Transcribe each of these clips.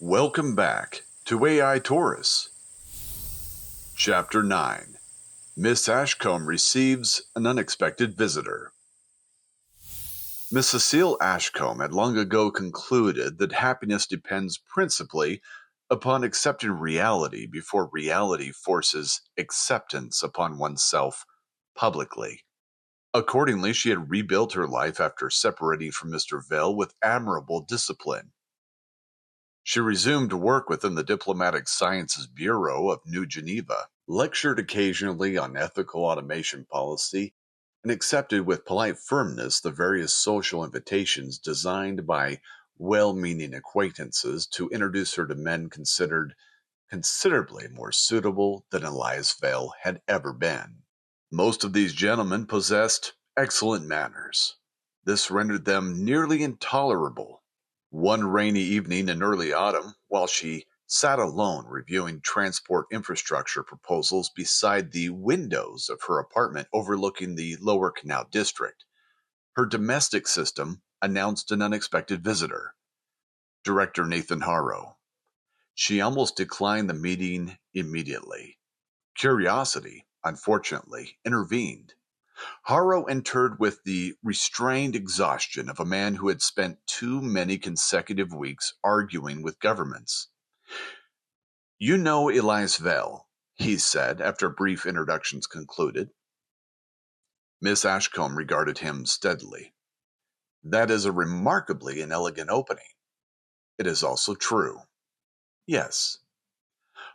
Welcome back to AI TORUS. Chapter 9. Miss Ashcombe receives an unexpected visitor. Miss Celia Ashcombe had long ago concluded that happiness depends principally upon accepting reality before reality forces acceptance upon oneself publicly. Accordingly, she had rebuilt her life after separating from Mr. Vale with admirable discipline. She resumed work within the Diplomatic Sciences Bureau of New Geneva, lectured occasionally on ethical automation policy, and accepted with polite firmness the various social invitations designed by well-meaning acquaintances to introduce her to men considered considerably more suitable than Elias Vale had ever been. Most of these gentlemen possessed excellent manners. This rendered them nearly intolerable. One rainy evening in early autumn, while she sat alone reviewing transport infrastructure proposals beside the windows of her apartment overlooking the Lower Canal District, her domestic system announced an unexpected visitor, Director Nathan Harrow. She almost declined the meeting immediately. Curiosity, unfortunately, intervened. Harrow entered with the restrained exhaustion of a man who had spent too many consecutive weeks arguing with governments. "You know Elias Vale," he said after brief introductions concluded. Miss Ashcombe regarded him steadily. "That is a remarkably inelegant opening." "It is also true." "Yes."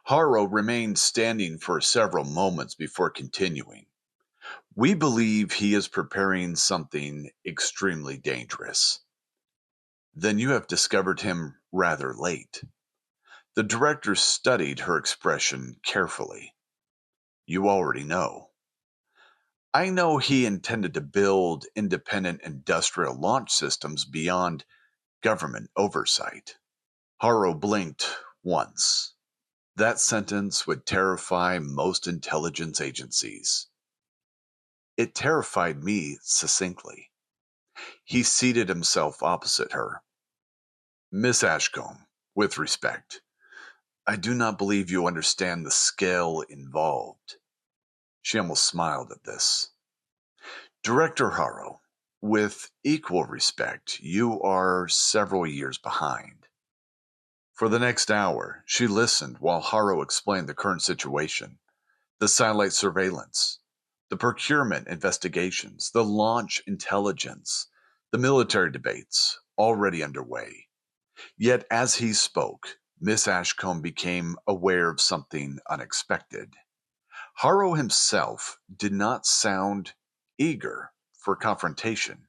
Harrow remained standing for several moments before continuing. "We believe he is preparing something extremely dangerous." "Then you have discovered him rather late." The director studied her expression carefully. "You already know." "I know he intended to build independent industrial launch systems beyond government oversight." Harrow blinked once. That sentence would terrify most intelligence agencies. It terrified me succinctly. He seated himself opposite her. "Miss Ashcombe, with respect, I do not believe you understand the scale involved." She almost smiled at this. "Director Harrow, with equal respect, you are several years behind." For the next hour, she listened while Harrow explained the current situation, the satellite surveillance, the procurement investigations, the launch intelligence, the military debates already underway. Yet as he spoke, Miss Ashcombe became aware of something unexpected. Harrow himself did not sound eager for confrontation.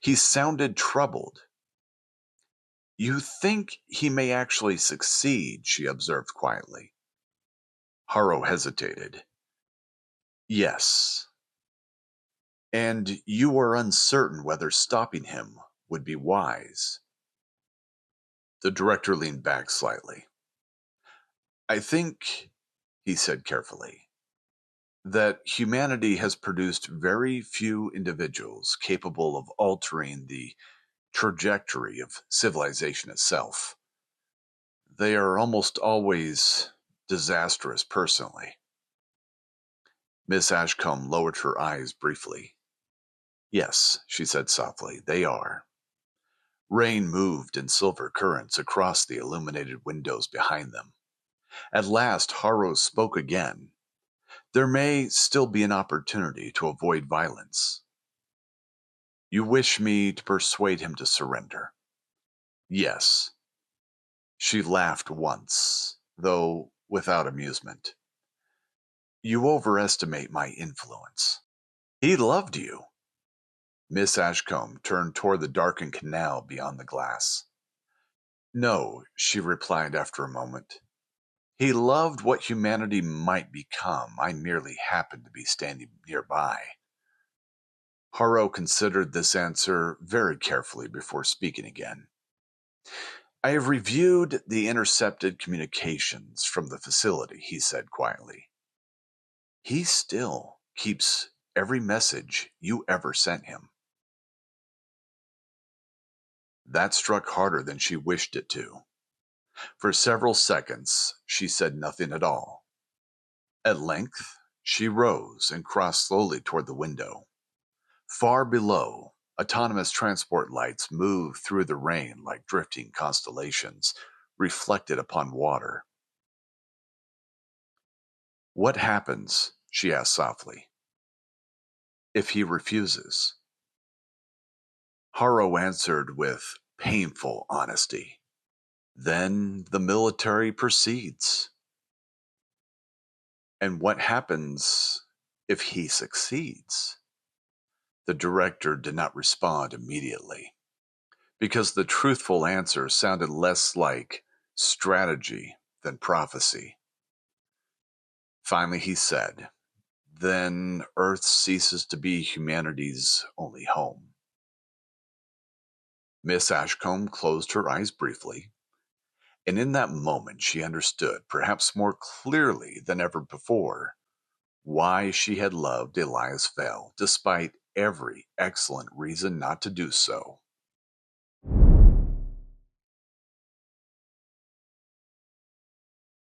He sounded troubled. "You think he may actually succeed," she observed quietly. Harrow hesitated. "Yes." "And you are uncertain whether stopping him would be wise." The director leaned back slightly. "I think," he said carefully, "that humanity has produced very few individuals capable of altering the trajectory of civilization itself. They are almost always disastrous personally." Miss Ashcombe lowered her eyes briefly. "Yes," she said softly, "they are." Rain moved in silver currents across the illuminated windows behind them. At last Harrow spoke again. "There may still be an opportunity to avoid violence." "You wish me to persuade him to surrender?" "Yes." She laughed once, though without amusement. "You overestimate my influence." "He loved you." Miss Ashcombe turned toward the darkened canal beyond the glass. "No," she replied after a moment. "He loved what humanity might become. I merely happened to be standing nearby." Harrow considered this answer very carefully before speaking again. "I have reviewed the intercepted communications from the facility," he said quietly. "He still keeps every message you ever sent him." That struck harder than she wished it to. For several seconds, she said nothing at all. At length, she rose and crossed slowly toward the window. Far below, autonomous transport lights moved through the rain like drifting constellations, reflected upon water. "What happens," she asked softly, "if he refuses?" Harrow answered with painful honesty. "Then the military proceeds." "And what happens if he succeeds?" The director did not respond immediately, because the truthful answer sounded less like strategy than prophecy. Finally, he said, "Then Earth ceases to be humanity's only home." Miss Ashcombe closed her eyes briefly, and in that moment she understood, perhaps more clearly than ever before, why she had loved Elias Vale, despite every excellent reason not to do so.